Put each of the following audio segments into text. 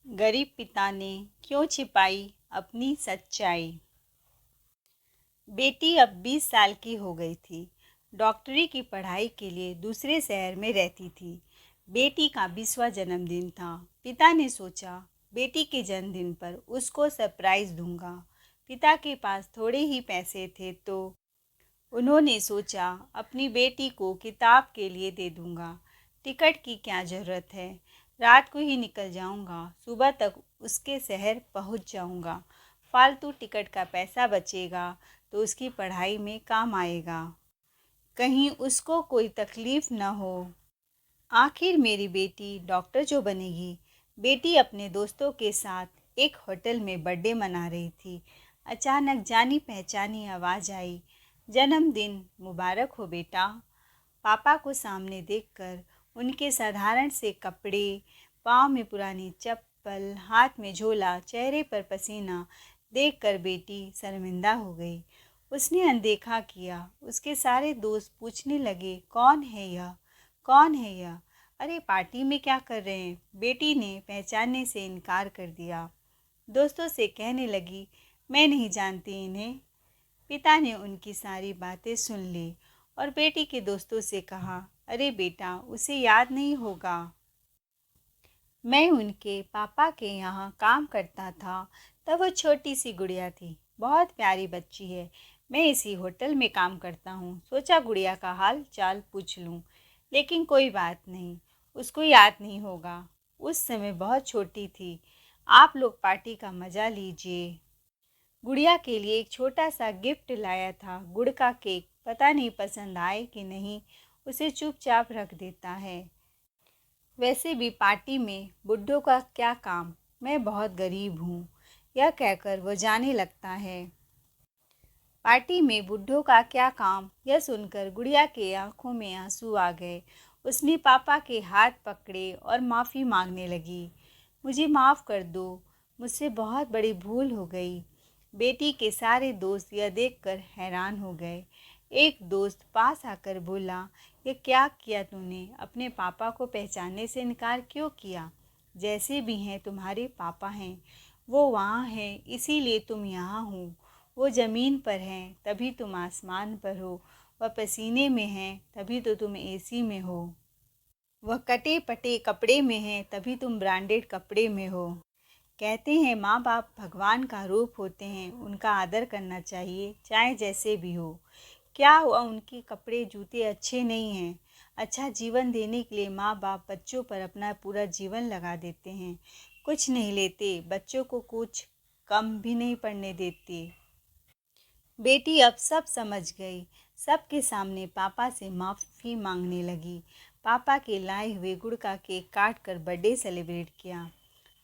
गरीब पिता ने क्यों छिपाई अपनी सच्चाई। बेटी अब 20 साल की हो गई थी। डॉक्टरी की पढ़ाई के लिए दूसरे शहर में रहती थी। बेटी का 20वां जन्मदिन था। पिता ने सोचा बेटी के जन्मदिन पर उसको सरप्राइज़ दूंगा। पिता के पास थोड़े ही पैसे थे तो उन्होंने सोचा अपनी बेटी को किताब के लिए दे दूंगा। टिकट की क्या ज़रूरत है, रात को ही निकल जाऊंगा, सुबह तक उसके शहर पहुंच जाऊंगा। फालतू टिकट का पैसा बचेगा तो उसकी पढ़ाई में काम आएगा, कहीं उसको कोई तकलीफ़ न हो। आखिर मेरी बेटी डॉक्टर जो बनेगी। बेटी अपने दोस्तों के साथ एक होटल में बर्थडे मना रही थी। अचानक जानी पहचानी आवाज़ आई, जन्मदिन मुबारक हो बेटा। पापा को सामने देखकर उनके साधारण से कपड़े, पाँव में पुरानी चप्पल, हाथ में झोला, चेहरे पर पसीना देखकर बेटी शर्मिंदा हो गई। उसने अनदेखा किया। उसके सारे दोस्त पूछने लगे, कौन है यह, कौन है यह? अरे पार्टी में क्या कर रहे हैं? बेटी ने पहचानने से इनकार कर दिया। दोस्तों से कहने लगी, मैं नहीं जानती इन्हें। पिता ने उनकी सारी बातें सुन ली और बेटी के दोस्तों से कहा, अरे बेटा उसे याद नहीं होगा, मैं उनके पापा के यहाँ काम करता था तब वो छोटी सी गुड़िया थी, बहुत प्यारी बच्ची है। मैं इसी होटल में काम करता हूँ, सोचा गुड़िया का हाल चाल पूछ लूँ, लेकिन कोई बात नहीं, उसको याद नहीं होगा, उस समय बहुत छोटी थी। आप लोग पार्टी का मज़ा लीजिए। गुड़िया के लिए एक छोटा सा गिफ्ट लाया था, गुड़ का केक। पता नहीं पसंद आए कि नहीं, उसे चुपचाप रख देता है। वैसे भी पार्टी में बुड्ढों का क्या काम, मैं बहुत गरीब हूँ, यह कहकर वो जाने लगता है। पार्टी में बुड्ढों का क्या काम, यह सुनकर गुड़िया के आंखों में आंसू आ गए। उसने पापा के हाथ पकड़े और माफ़ी मांगने लगी, मुझे माफ़ कर दो, मुझसे बहुत बड़ी भूल हो गई। बेटी के सारे दोस्त यह देखकर हैरान हो गए। एक दोस्त पास आकर बोला, ये क्या किया तूने, अपने पापा को पहचानने से इनकार क्यों किया? जैसे भी हैं तुम्हारे पापा हैं, वो वहाँ हैं इसीलिए तुम यहाँ हो। वो ज़मीन पर हैं तभी तुम आसमान पर हो। वह पसीने में हैं तभी तो तुम एसी में हो। वह कटे पटे कपड़े में हैं तभी तुम ब्रांडेड कपड़े में हो। कहते हैं माँ बाप भगवान का रूप होते हैं, उनका आदर करना चाहिए चाहे जैसे भी हो। क्या हुआ उनके कपड़े जूते अच्छे नहीं हैं? अच्छा जीवन देने के लिए माँ बाप बच्चों पर अपना पूरा जीवन लगा देते हैं, कुछ नहीं लेते, बच्चों को कुछ कम भी नहीं पड़ने देते। बेटी अब सब समझ गई। सबके सामने पापा से माफ़ी मांगने लगी। पापा के लाए हुए गुड़ का केक काट कर बर्थडे सेलिब्रेट किया।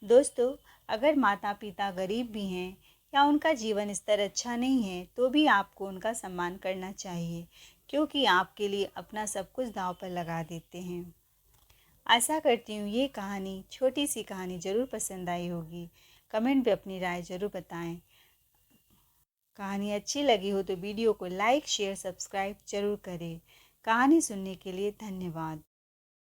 दोस्तों, अगर माता पिता गरीब भी हैं या उनका जीवन स्तर अच्छा नहीं है तो भी आपको उनका सम्मान करना चाहिए, क्योंकि आपके लिए अपना सब कुछ दांव पर लगा देते हैं। आशा करती हूँ ये कहानी, छोटी सी कहानी ज़रूर पसंद आई होगी। कमेंट में अपनी राय ज़रूर बताएं। कहानी अच्छी लगी हो तो वीडियो को लाइक शेयर सब्सक्राइब ज़रूर करें। कहानी सुनने के लिए धन्यवाद।